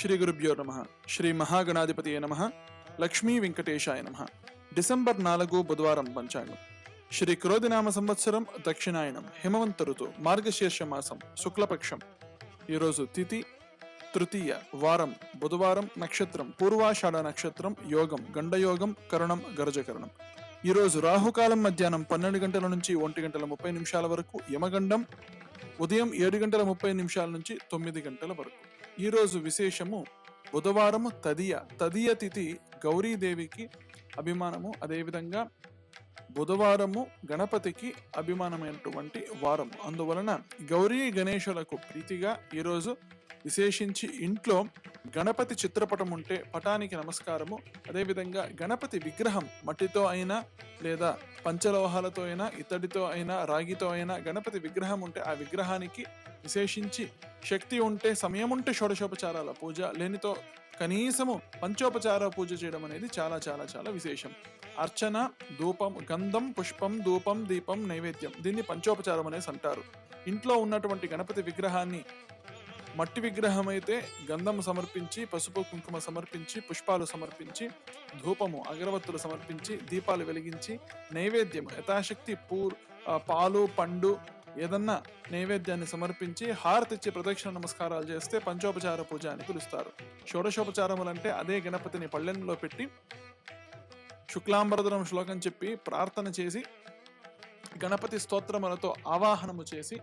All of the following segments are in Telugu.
శ్రీ గురుభ్యో నమః. శ్రీ మహాగణాధిపతియే నమః. లక్ష్మీ వెంకటేశాయ నమః. డిసెంబర్ 4 బుధవారం పంచాంగం. శ్రీ క్రోధినామ సంవత్సరం దక్షిణాయనం హిమవంత ఋతు మార్గశీర్ష మాసం శుక్లపక్షం. ఈరోజు తిథి తృతీయ, వారం బుధవారం, నక్షత్రం పూర్వాషాఢ నక్షత్రం, యోగం గండయోగం, కరణం గరజకరణం. ఈరోజు రాహుకాలం మధ్యాహ్నం 12 గంటల నుంచి 1 గంటల 30 నిమిషాల వరకు, యమగండం ఉదయం 7 గంటల 30 నిమిషాల నుంచి 9 గంటల వరకు. ఈరోజు విశేషము బుధవారము తదియ తిథి గౌరీదేవికి అభిమానము. అదేవిధంగా బుధవారము గణపతికి అభిమానమైనటువంటి వారం. అందువలన గౌరీ గణేశులకు ప్రీతిగా ఈరోజు విశేషించి ఇంట్లో గణపతి చిత్రపటం ఉంటే పటానికి నమస్కారము. అదేవిధంగా గణపతి విగ్రహం మట్టితో అయినా లేదా పంచలోహాలతో అయినా, ఇత్తడితో అయినా, రాగితో అయినా గణపతి విగ్రహం ఉంటే ఆ విగ్రహానికి విశేషించి శక్తి ఉంటే, సమయం ఉంటే షోడశోపచారాల పూజ, లేనితో కనీసము పంచోపచార పూజ చేయడం అనేది చాలా చాలా చాలా విశేషం. అర్చన, ధూపం, గంధం, పుష్పం, ధూపం, దీపం, నైవేద్యం, దీన్ని పంచోపచారం అనేసి అంటారు. ఇంట్లో ఉన్నటువంటి గణపతి విగ్రహాన్ని మట్టి విగ్రహం అయితే గంధం సమర్పించి, పసుపు కుంకుమ సమర్పించి, పుష్పాలు సమర్పించి, ధూపము అగరవత్తులు సమర్పించి, దీపాలు వెలిగించి, నైవేద్యం యథాశక్తి పాలు, పండు ఏదన్నా నైవేద్యాన్ని సమర్పించి హారతిచ్చి ప్రదక్షిణ నమస్కారాలు చేస్తే పంచోపచార పూజ అని పిలుస్తారు. షోడశోపచారములంటే అదే గణపతిని పళ్ళెంలో పెట్టి శుక్లాంబరధరం శ్లోకం చెప్పి ప్రార్థన చేసి గణపతి స్తోత్రములతో ఆవాహనము చేసి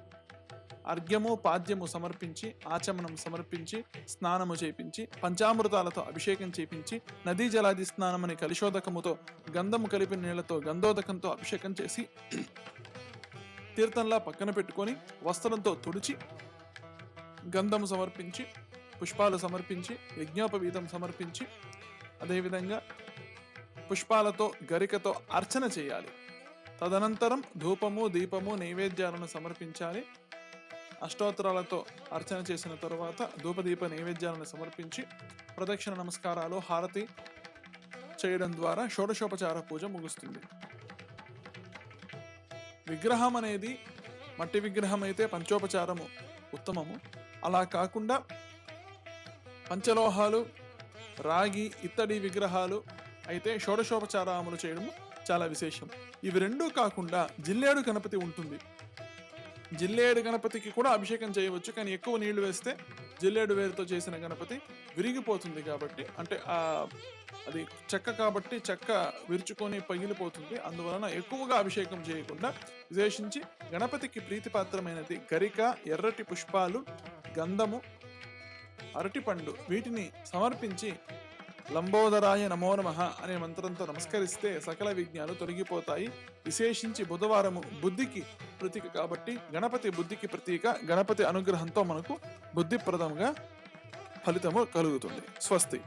అర్ఘ్యము పాద్యము సమర్పించి, ఆచమనం సమర్పించి, స్నానము చేపించి, పంచామృతాలతో అభిషేకం చేపించి, నదీ జలాది స్నానమని కలిశోదకముతో గంధము కలిపిన నీళ్లతో గంధోదకంతో అభిషేకం చేసి తీర్థంలా పక్కన పెట్టుకొని వస్త్రంతో తుడిచి గంధము సమర్పించి, పుష్పాలు సమర్పించి, యజ్ఞోపవీతం సమర్పించి, అదేవిధంగా పుష్పాలతో గరికతో అర్చన చేయాలి. తదనంతరం ధూపము, దీపము, నైవేద్యాలను సమర్పించాలి. అష్టోత్తరాలతో అర్చన చేసిన తరువాత ధూపదీప నైవేద్యాలను సమర్పించి ప్రదక్షిణ నమస్కారాలు, హారతి చేయడం ద్వారా షోడశోపచార పూజ ముగుస్తుంది. విగ్రహం అనేది మట్టి విగ్రహం అయితే పంచోపచారము ఉత్తమము. అలా కాకుండా పంచలోహాలు, రాగి, ఇత్తడి విగ్రహాలు అయితే షోడశోపచారాములు చేయడం చాలా విశేషం. ఇవి రెండూ కాకుండా జిల్లేడు గణపతి ఉంటుంది. జిల్లేడు గణపతికి కూడా అభిషేకం చేయవచ్చు, కానీ ఎక్కువ నీళ్లు వేస్తే జిల్లేడు వేరుతో చేసిన గణపతి విరిగిపోతుంది. కాబట్టి అంటే అది చెక్క కాబట్టి చెక్క విరుచుకొని పగిలిపోతుంది. అందువలన ఎక్కువగా అభిషేకం చేయకుండా విశేషించి గణపతికి ప్రీతిపాత్రమైనది గరిక, ఎర్రటి పుష్పాలు, గంధము, అరటిపండు వీటిని సమర్పించి లంబోదరాయ నమో నమః అనే మంత్రంతో నమస్కరిస్తే సకల విఘ్నాలు తొలగిపోతాయి. విశేషించి బుధవారము బుద్ధికి ప్రతీక కాబట్టి గణపతి బుద్ధికి ప్రతీక. గణపతి అనుగ్రహంతో మనకు బుద్ధిప్రదంగా ఫలితము కలుగుతుంది. స్వస్తి.